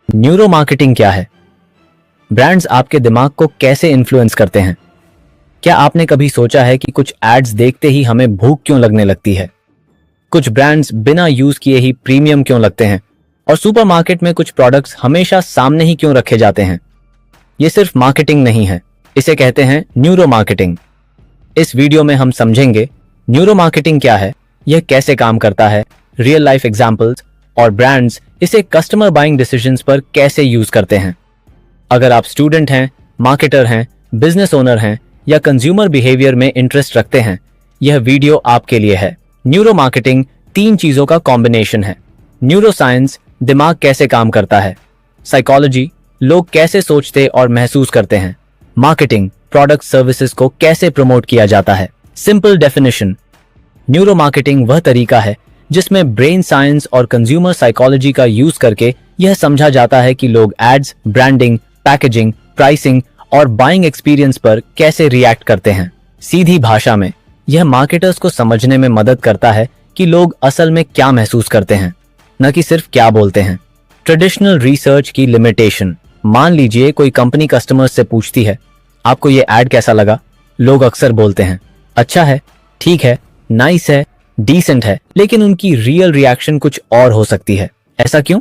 Neuro marketing क्या है? Brands आपके दिमाग को कैसे इन्फ्लुएंस करते हैं? क्या आपने कभी सोचा है कि कुछ एड्स देखते ही हमें भूख क्यों लगने लगती है? कुछ ब्रांड्स बिना यूज किए ही प्रीमियम क्यों लगते हैं? और सुपरमार्केट में कुछ प्रोडक्ट्स हमेशा सामने ही क्यों रखे जाते हैं? ये सिर्फ मार्केटिंग नहीं है, इसे कहते हैं न्यूरो मार्केटिंग। इस वीडियो में हम समझेंगे न्यूरो मार्केटिंग क्या है, यह कैसे काम करता है, रियल लाइफ एग्जांपल्स और ब्रांड्स इसे कस्टमर बाइंग डिसीजंस पर कैसे यूज करते हैं। अगर आप स्टूडेंट हैं, मार्केटर हैं, बिजनेस ओनर हैं या कंज्यूमर बिहेवियर में इंटरेस्ट रखते हैं, यह वीडियो आपके लिए है। न्यूरो मार्केटिंग 3 चीजों का कॉम्बिनेशन है। न्यूरो साइंस, दिमाग कैसे काम करता है। साइकोलॉजी, लोग कैसे सोचते और महसूस करते हैं। मार्केटिंग, प्रोडक्ट सर्विसेज को कैसे प्रमोट किया जाता है। सिंपल डेफिनेशन, न्यूरो मार्केटिंग वह तरीका है जिसमें ब्रेन साइंस और कंज्यूमर साइकोलॉजी का यूज करके यह समझा जाता है कि लोग एड्स, ब्रांडिंग, पैकेजिंग, प्राइसिंग और बाइंग एक्सपीरियंस पर कैसे रिएक्ट करते हैं। सीधी भाषा में यह मार्केटर्स को समझने में मदद करता है कि लोग असल में क्या महसूस करते हैं, न कि सिर्फ क्या बोलते हैं। ट्रेडिशनल रिसर्च की लिमिटेशन, मान लीजिए कोई कंपनी कस्टमर्स से पूछती है, आपको ये एड कैसा लगा? लोग अक्सर बोलते हैं, अच्छा है, ठीक है, नाइस है, डिसेंट है, लेकिन उनकी रियल रिएक्शन कुछ और हो सकती है। ऐसा क्यों?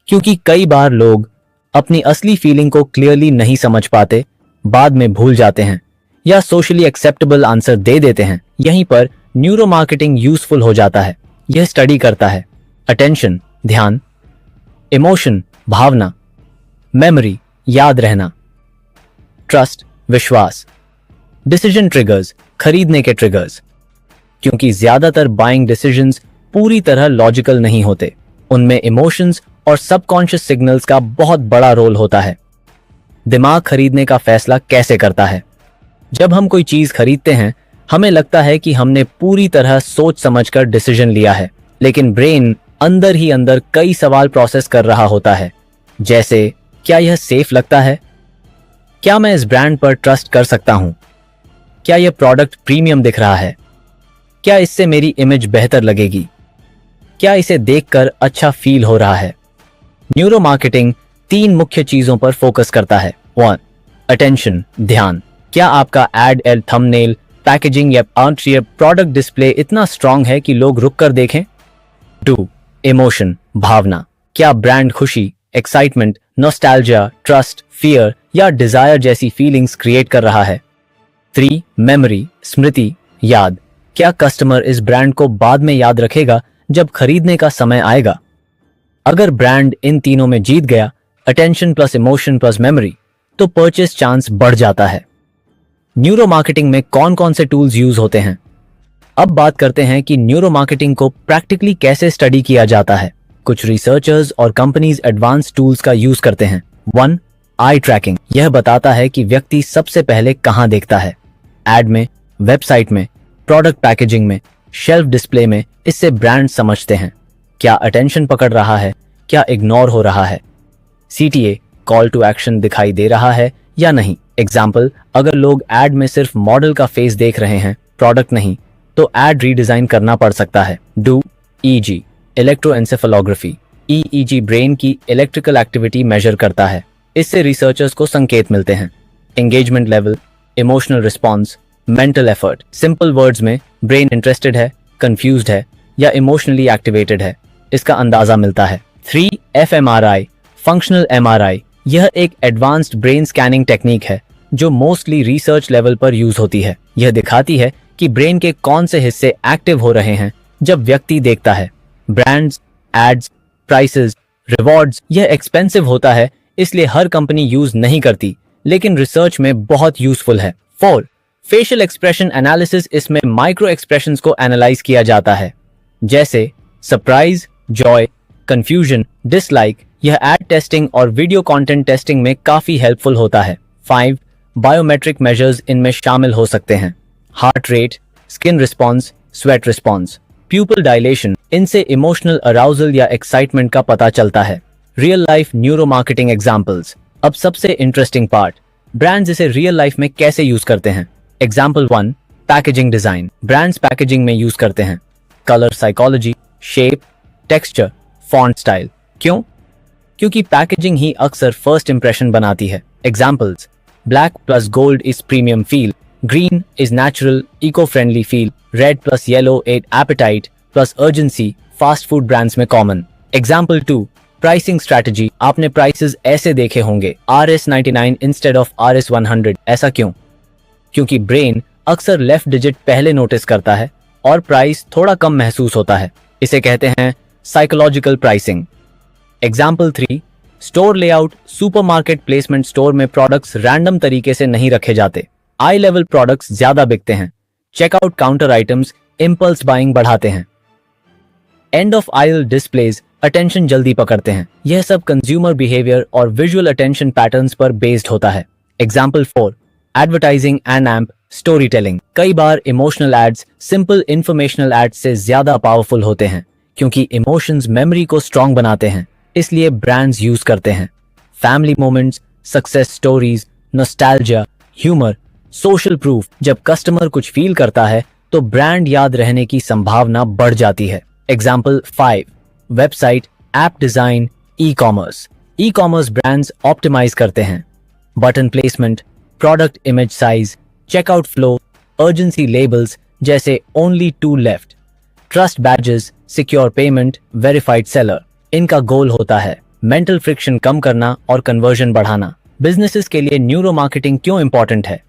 क्योंकि कई बार लोग अपनी असली फीलिंग को क्लियरली नहीं समझ पाते, बाद में भूल जाते हैं या सोशली एक्सेप्टेबल आंसर दे देते हैं। यहीं पर न्यूरो मार्केटिंग यूजफुल हो जाता है। यह स्टडी करता है अटेंशन, ध्यान, इमोशन, भावना, मेमोरी, याद रहना, ट्रस्ट, विश्वास, डिसीजन ट्रिगर्स, खरीदने के ट्रिगर्स। क्योंकि ज्यादातर बाइंग डिसीजंस पूरी तरह लॉजिकल नहीं होते, उनमें इमोशंस और सबकॉन्शियस सिग्नल्स का बहुत बड़ा रोल होता है। दिमाग खरीदने का फैसला कैसे करता है? जब हम कोई चीज खरीदते हैं, हमें लगता है कि हमने पूरी तरह सोच समझकर डिसीजन लिया है, लेकिन ब्रेन अंदर ही अंदर कई सवाल प्रोसेस कर रहा होता है। जैसे, क्या यह सेफ लगता है? क्या मैं इस ब्रांड पर ट्रस्ट कर सकता हूं? क्या यह प्रोडक्ट प्रीमियम दिख रहा है? क्या इससे मेरी इमेज बेहतर लगेगी? क्या इसे देखकर अच्छा फील हो रहा है? न्यूरो मार्केटिंग 3 मुख्य चीजों पर फोकस करता है। 1. अटेंशन, ध्यान। क्या आपका एड, थंबनेल, पैकेजिंग या प्रोडक्ट डिस्प्ले इतना स्ट्रांग है कि लोग रुक कर देखें? 2. इमोशन, भावना। क्या ब्रांड खुशी, एक्साइटमेंट, नॉस्टैल्जिया, ट्रस्ट, फियर या डिजायर जैसी फीलिंग्स क्रिएट कर रहा है? 3. मेमोरी, स्मृति, याद। क्या कस्टमर इस ब्रांड को बाद में याद रखेगा जब खरीदने का समय आएगा? अगर ब्रांड इन तीनों में जीत गया, attention plus emotion plus memory, तो परचेस चांस बढ़ जाता है। न्यूरो मार्केटिंग में कौन कौन से टूल्स यूज होते हैं? अब बात करते हैं कि न्यूरो मार्केटिंग को प्रैक्टिकली कैसे स्टडी किया जाता है। कुछ रिसर्चर्स और कंपनीज एडवांस टूल्स का यूज करते हैं। 1. आई ट्रैकिंग। यह बताता है कि व्यक्ति सबसे पहले कहां देखता है, एड में, वेबसाइट में, प्रोडक्ट पैकेजिंग में, शेल्फ डिस्प्ले में। इससे ब्रांड समझते हैं क्या अटेंशन पकड़ रहा है, क्या इग्नोर हो रहा है, CTA, कॉल टू एक्शन दिखाई दे रहा है या नहीं। एग्जाम्पल, अगर लोग एड में सिर्फ मॉडल का फेस देख रहे हैं, प्रोडक्ट नहीं, तो एड रीडिजाइन करना पड़ सकता है। Do EEG, इलेक्ट्रोएंसेफेलोग्राफी। EEG ब्रेन की इलेक्ट्रिकल एक्टिविटी मेजर करता है। इससे रिसर्चर्स को संकेत मिलते हैं। Engagement level, emotional response, mental effort. Simple words में ब्रेन इंटरेस्टेड है, कंफ्यूज्ड है या इमोशनली एक्टिवेटेड है, इसका अंदाजा मिलता है। 3. fMRI, functional MRI। यह एक एडवांस्ड ब्रेन स्कैनिंग टेक्निक है जो मोस्टली रिसर्च लेवल पर यूज होती है। यह दिखाती है कि ब्रेन के कौन से हिस्से एक्टिव हो रहे हैं जब व्यक्ति देखता है। Brands, ads, prices, rewards. यह एक्सपेंसिव होता है, इसलिए हर कंपनी यूज नहीं करती, लेकिन रिसर्च में बहुत यूजफुल है। 4. Facial expression analysis. इसमें माइक्रो एक्सप्रेशंस को एनालाइज किया जाता है, जैसे सरप्राइज, जॉय, कंफ्यूजन, डिसलाइक। यह एड टेस्टिंग और वीडियो कंटेंट टेस्टिंग में काफी हेल्पफुल होता है। 5. बायोमेट्रिक मेजर्स इनमें शामिल हो सकते हैं। Heart rate, skin response, sweat response, प्यूपिल dilation. इनसे इमोशनल अराउजल या एक्साइटमेंट का पता चलता है। Real life neuro marketing examples. अब सबसे इंटरेस्टिंग पार्ट, ब्रांड्स इसे रियल लाइफ में कैसे यूज करते हैं। Example 1. Packaging design. Brands packaging में यूज करते हैं colour psychology, shape, texture, font style. क्यों? क्योंकि पैकेजिंग ही अक्सर फर्स्ट इंप्रेशन बनाती है। Examples: black plus gold is premium feel, green is natural eco friendly feel, red plus yellow add appetite plus urgency fast food brands में common. Example 2, pricing strategy. आपने prices ऐसे देखे होंगे, RS99 instead of RS100। ऐसा क्यों? क्योंकि brain अक्सर left digit पहले नोटिस करता है और प्राइस थोड़ा कम महसूस होता है। इसे कहते हैं psychological pricing. Example 3, store layout. Supermarket placement store में प्रोडक्ट्स रैंडम तरीके से नहीं रखे जाते। आई लेवल प्रोडक्ट्स ज्यादा बिकते हैं। Checkout counter items impulse buying बढ़ाते हैं। End of aisle displays attention जल्दी पकड़ते हैं। यह सब कंज्यूमर बिहेवियर और विजुअल अटेंशन पैटर्न्स पर बेस्ड होता है। Example 4, advertising and amp story telling. कई बार emotional ads simple informational ads से ज्यादा पावरफुल होते हैं, क्योंकि इमोशंस मेमोरी को स्ट्रांग बनाते हैं, इसलिए ब्रांड्स यूज करते हैं। Family moments, success stories, nostalgia, humour, social proof. जब कस्टमर कुछ फील करता है तो ब्रांड याद रहने की संभावना बढ़ जाती है। Example 5, website, app design, e commerce. E commerce brands optimise करते हैं। Button placement, product image size, checkout flow, urgency labels जैसे only 2 left, trust badges, secure payment, verified seller. इनका गोल होता है मेंटल फ्रिक्शन कम करना और कन्वर्जन बढ़ाना। Businesses के लिए न्यूरो मार्केटिंग क्यों इंपॉर्टेंट है?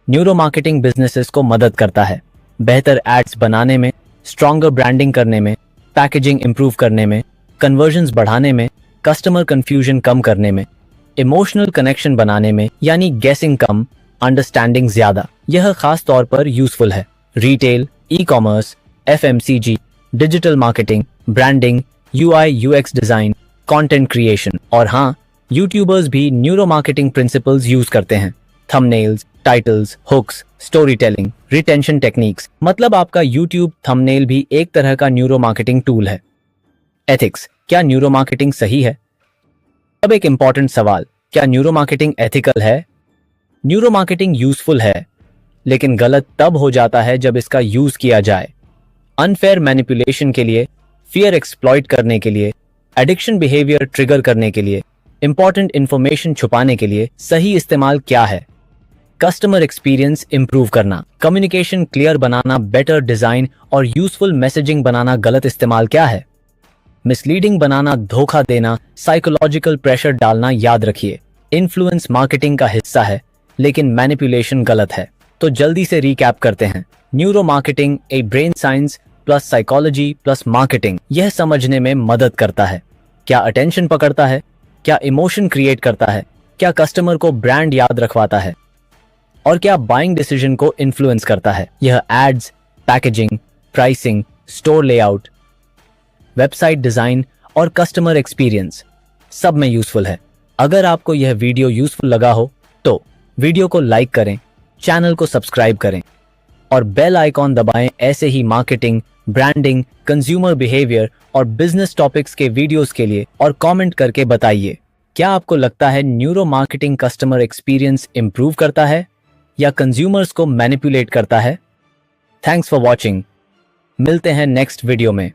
न्यूरो मार्केटिंग बिजनेसेस को मदद करता है बेहतर एड्स बनाने में, स्ट्रॉन्गर ब्रांडिंग करने में, पैकेजिंग इंप्रूव करने में, कन्वर्जन्स बढ़ाने में, कस्टमर कंफ्यूजन कम करने में, इमोशनल कनेक्शन बनाने में, यानी गेसिंग कम, अंडरस्टैंडिंग ज्यादा। यह खास तौर पर यूजफुल है retail, e commerce, FMCG, digital marketing, branding, UI UX design, content creation. और हाँ, यूट्यूबर्स भी न्यूरो मार्केटिंग प्रिंसिपल्स यूज करते हैं। Thumbnails, titles, hooks, story telling, retention techniques. मतलब आपका यूट्यूब थंबनेल भी एक तरह का न्यूरो मार्केटिंग टूल है। एथिक्स, क्या न्यूरो मार्केटिंग सही है? अब एक इंपॉर्टेंट सवाल, क्या न्यूरो मार्केटिंग एथिकल है? न्यूरो मार्केटिंग यूजफुल है, लेकिन गलत तब हो जाता है जब इसका यूज किया जाए अनफेयर मैनिपुलेशन के लिए, फियर एक्सप्लॉइट करने के लिए, एडिक्शन बिहेवियर ट्रिगर करने के लिए, इंपॉर्टेंट इंफॉर्मेशन छुपाने के लिए। सही इस्तेमाल क्या है? कस्टमर एक्सपीरियंस इंप्रूव करना, कम्युनिकेशन क्लियर बनाना, बेटर डिजाइन और यूजफुल मैसेजिंग बनाना। गलत इस्तेमाल क्या है? मिसलीडिंग बनाना, धोखा देना, साइकोलॉजिकल प्रेशर डालना। याद रखिए, इन्फ्लुएंस मार्केटिंग का हिस्सा है, लेकिन मैनिपुलेशन गलत है। तो जल्दी से रिकैप करते हैं। न्यूरो मार्केटिंग एक brain science plus psychology plus marketing. यह समझने में मदद करता है क्या अटेंशन पकड़ता है, क्या इमोशन क्रिएट करता है, क्या कस्टमर को ब्रांड याद रखवाता है, और क्या बाइंग डिसीजन को इन्फ्लुएंस करता है। यह ads, packaging, pricing, store layout, website design और कस्टमर एक्सपीरियंस सब में यूजफुल है। अगर आपको यह वीडियो यूजफुल लगा हो तो वीडियो को लाइक करें, चैनल को सब्सक्राइब करें और बेल आइकॉन दबाएं ऐसे ही मार्केटिंग, ब्रांडिंग, कंज्यूमर बिहेवियर और बिजनेस टॉपिक्स के वीडियोस के लिए। और कमेंट करके बताइए, क्या आपको लगता है neuro marketing customer experience improve करता है या कंज्यूमर्स को मैनिपुलेट करता है? Thanks for watching. मिलते हैं नेक्स्ट वीडियो में।